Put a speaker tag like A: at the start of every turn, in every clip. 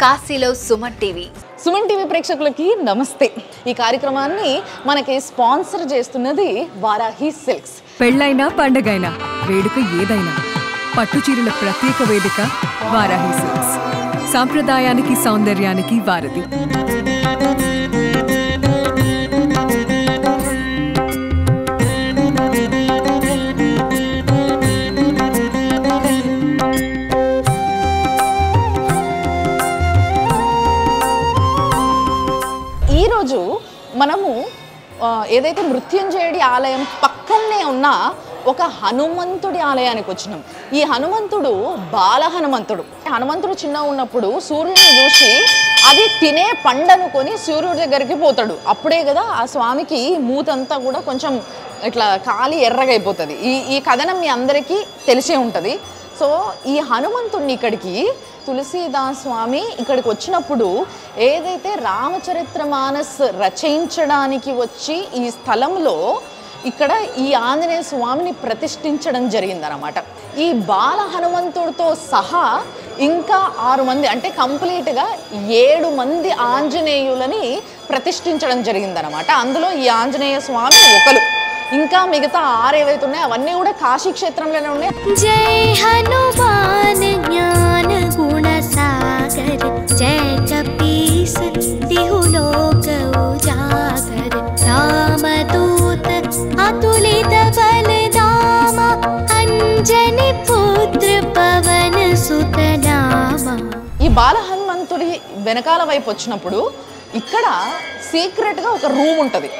A: కాశీలో Suman TV.
B: Suman TV ప్రేక్షకులకి నమస్తే. ఈ కార్యక్రమాన్ని మనకి స్పాన్సర్ చేస్తున్నది వారాహి సిల్క్స్.
C: పెళ్ళైనా పండగైనా వేడుక ఏదైనా పట్టు చీరల ప్రత్యేక వేదిక వారాహి సిల్క్స్. సాంప్రదాయానికి సౌందర్యానికి వారధి.
B: ఈరోజు మనము ఏదైతే మృత్యుంజయుడి ఆలయం పక్కనే ఉన్న ఒక హనుమంతుడి ఆలయానికి వచ్చినాం. ఈ హనుమంతుడు బాల హనుమంతుడు. హనుమంతుడు చిన్న ఉన్నప్పుడు సూర్యుడిని చూసి అది తినే పండనుకొని సూర్యుడి దగ్గరికి పోతాడు. అప్పుడే కదా ఆ స్వామికి మూతంతా కూడా కొంచెం ఇట్లా కాలి ఎర్రగా అయిపోతుంది. ఈ కథనం మీ అందరికీ తెలిసే ఉంటుంది. సో ఈ హనుమంతుడిని ఇక్కడికి తులసీదాస్ స్వామి ఇక్కడికి వచ్చినప్పుడు ఏదైతే రామచరిత్రమానస్ రచయించడానికి వచ్చి ఈ స్థలంలో ఇక్కడ ఈ ఆంజనేయ స్వామిని ప్రతిష్ఠించడం జరిగిందనమాట. ఈ బాల హనుమంతుడితో సహా ఇంకా 6 మంది అంటే కంప్లీట్గా 7 మంది ఆంజనేయులని ప్రతిష్ఠించడం జరిగిందనమాట. అందులో ఈ ఆంజనేయ స్వామి ఒకరు. ఇంకా మిగతా 6 ఏవైతే ఉన్నాయో అవన్నీ కూడా కాశీ క్షేత్రంలోనే ఉన్నాయి.
D: జై హనుమాన్ జ్ఞాన గుణ సాగర్ జై కపీస్ తిహులోక ఉజాగర్ రామదూత అతులిత బలధామ అంజని పుత్ర పవన సుత నామ.
B: ఈ బాల హనుమంతుడి వెనకాల వైపు వచ్చినప్పుడు ఇక్కడ సీక్రెట్గా ఒక రూమ్ ఉంటుంది.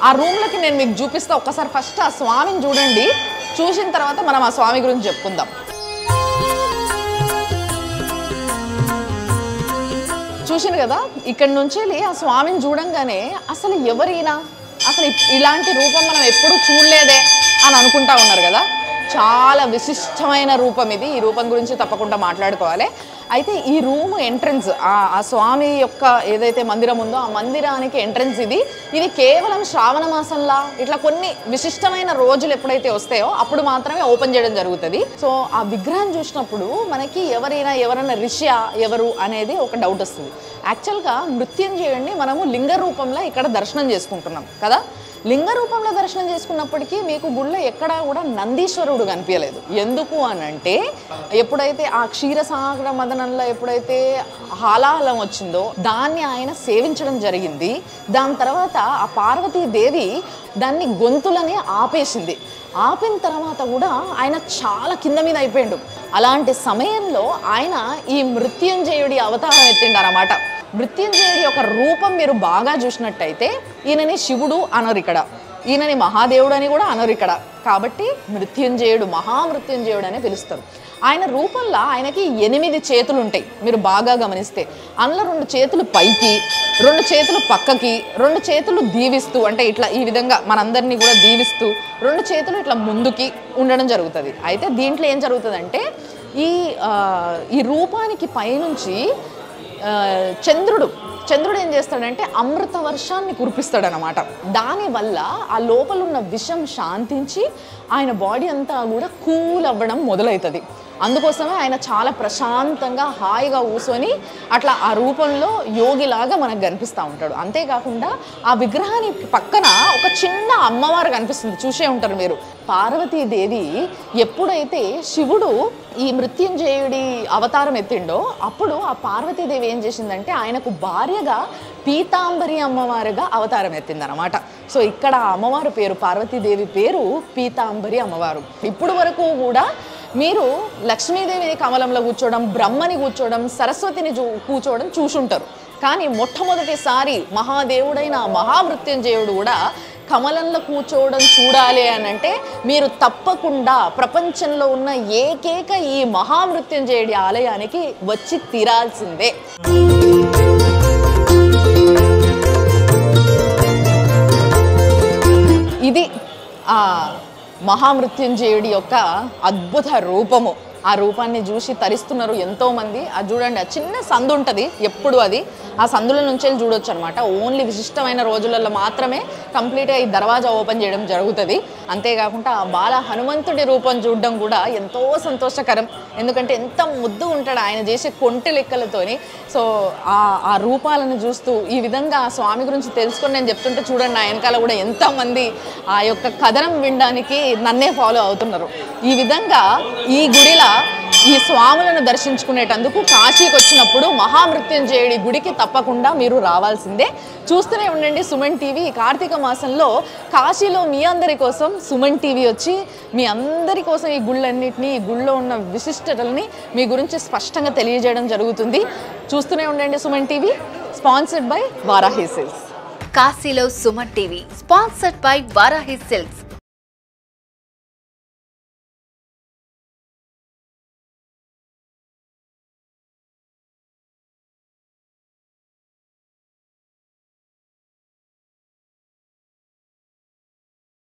B: ఆ రూమ్లకి నేను మీకు చూపిస్తా. ఒక్కసారి ఫస్ట్ ఆ స్వామిని చూడండి. చూసిన తర్వాత మనం ఆ స్వామి గురించి చెప్పుకుందాం. చూసిన కదా, ఇక్కడ నుంచి ఆ స్వామిని చూడంగానే అసలు ఎవరైనా అసలు ఇలాంటి రూపం మనం ఎప్పుడూ చూడలేదే అని అనుకుంటా ఉన్నారు కదా. చాలా విశిష్టమైన రూపం ఇది. ఈ రూపం గురించి తప్పకుండా మాట్లాడుకోవాలి. అయితే ఈ రూమ్ ఎంట్రన్స్ ఆ స్వామి యొక్క ఏదైతే మందిరం ఉందో ఆ మందిరానికి ఎంట్రన్స్ ఇది కేవలం శ్రావణ మాసంలా ఇట్లా కొన్ని విశిష్టమైన రోజులు ఎప్పుడైతే వస్తాయో అప్పుడు మాత్రమే ఓపెన్ చేయడం జరుగుతుంది. సో ఆ విగ్రహం చూసినప్పుడు మనకి ఎవరైనా ఋషి ఎవరు అనేది ఒక డౌట్ వస్తుంది. యాక్చువల్గా మృత్యుంజయుడిని మనము లింగ రూపంలో ఇక్కడ దర్శనం చేసుకుంటున్నాం కదా. లింగ రూపంలో దర్శనం చేసుకున్నప్పటికీ మీకు గుళ్ళో ఎక్కడా కూడా నందీశ్వరుడు కనిపించలేదు. ఎందుకు అని అంటే ఎప్పుడైతే ఆ క్షీరసాగర మదనంలో ఎప్పుడైతే హాలాహలం వచ్చిందో దాన్ని ఆయన సేవించడం జరిగింది. దాని తర్వాత ఆ పార్వతీదేవి దాన్ని గొంతులని ఆపేసింది. ఆపిన తర్వాత కూడా ఆయన చాలా కింద మీద అయిపోయిండు. అలాంటి సమయంలో ఆయన ఈ మృత్యుంజయుడి అవతారం ఎత్తిండనమాట. మృత్యుంజయుడి యొక్క రూపం మీరు బాగా చూసినట్టయితే ఈయనని శివుడు అనరు ఇక్కడ, ఈయనని మహాదేవుడు అని కూడా అనరు ఇక్కడ. కాబట్టి మృత్యుంజయుడు మహామృత్యుంజయుడు అని పిలుస్తారు. ఆయన రూపంలో ఆయనకి 8 చేతులు ఉంటాయి. మీరు బాగా గమనిస్తే అందులో 2 చేతులు పైకి, 2 చేతులు పక్కకి, 2 చేతులు దీవిస్తూ అంటే ఇట్లా ఈ విధంగా మనందరినీ కూడా దీవిస్తూ 2 చేతులు ఇట్లా ముందుకి ఉండడం జరుగుతుంది. అయితే దీంట్లో ఏం జరుగుతుందంటే ఈ రూపానికి పైనుంచి చంద్రుడు ఏం చేస్తాడంటే అమృత వర్షాన్ని కురిపిస్తాడనమాట. దానివల్ల ఆ లోపల ఉన్న విషం శాంతించి ఆయన బాడీ అంతా కూడా కూల్ అవ్వడం మొదలవుతుంది. అందుకోసమే ఆయన చాలా ప్రశాంతంగా హాయిగా కూర్చొని అట్లా ఆ రూపంలో యోగిలాగా మనకు కనిపిస్తూ ఉంటాడు. అంతేకాకుండా ఆ విగ్రహానికి పక్కన ఒక చిన్న అమ్మవారు కనిపిస్తుంది. చూసే ఉంటారు మీరు. పార్వతీదేవి ఎప్పుడైతే శివుడు ఈ మృత్యుంజయుడి అవతారం ఎత్తిండో అప్పుడు ఆ పార్వతీదేవి ఏం చేసిందంటే ఆయనకు భార్యగా పీతాంబరి అమ్మవారుగా అవతారం ఎత్తిందనమాట. సో ఇక్కడ అమ్మవారు పేరు పార్వతీదేవి పేరు పీతాంబరి అమ్మవారు. ఇప్పుడు వరకు కూడా మీరు లక్ష్మీదేవిని కమలంలో కూర్చోవడం, బ్రహ్మని కూర్చోవడం, సరస్వతిని కూర్చోవడం చూసుంటారు. కానీ మొట్టమొదటిసారి మహాదేవుడైన మహామృత్యుంజయుడు కూడా కమలంలో కూర్చోవడం చూడాలి అని అంటే మీరు తప్పకుండా ప్రపంచంలో ఉన్న ఏకైక ఈ మహామృత్యుంజయుడి ఆలయానికి వచ్చి తీరాల్సిందే. ఇది మహామృత్యుంజయుడి యొక్క అద్భుత రూపము. ఆ రూపాన్ని చూసి తరిస్తున్నారు ఎంతోమంది. అది చూడండి, ఆ చిన్న సందు ఉంటుంది ఎప్పుడు, అది ఆ సందుల నుంచి వెళ్ళి చూడొచ్చు అనమాట. ఓన్లీ విశిష్టమైన రోజులలో మాత్రమే కంప్లీట్గా ఈ దర్వాజా ఓపెన్ చేయడం జరుగుతుంది. అంతేకాకుండా ఆ బాల హనుమంతుడి రూపం చూడడం కూడా ఎంతో సంతోషకరం. ఎందుకంటే ఎంత ముద్దు ఉంటాడు ఆయన చేసే కొంటె లెక్కలతోని. సో ఆ రూపాలను చూస్తూ ఈ విధంగా ఆ స్వామి గురించి తెలుసుకొని నేను చెప్తుంటే చూడండి, నా వెనకాల కూడా ఎంతమంది ఆ యొక్క కథనం వినడానికి నన్నే ఫాలో అవుతున్నారు. ఈ విధంగా ఈ గుడిలో ఈ స్వాములను దర్శించుకునేటందుకు కాశీకి వచ్చినప్పుడు మహామృత్యుంజయుడి గుడికి తప్పకుండా మీరు రావాల్సిందే. చూస్తూనే ఉండండి సుమన్ టీవీ. కార్తీక మాసంలో కాశీలో మీ అందరి కోసం సుమన్ టీవీ వచ్చి మీ అందరి కోసం ఈ గుళ్ళన్నిటినీ, ఈ గుళ్ళో ఉన్న విశిష్టతల్ని మీ గురించి స్పష్టంగా తెలియజేయడం జరుగుతుంది. చూస్తూనే ఉండండి Suman TV, sponsored by Varahi silks.
A: కాశీలో Suman TV, sponsored by Varahi silks.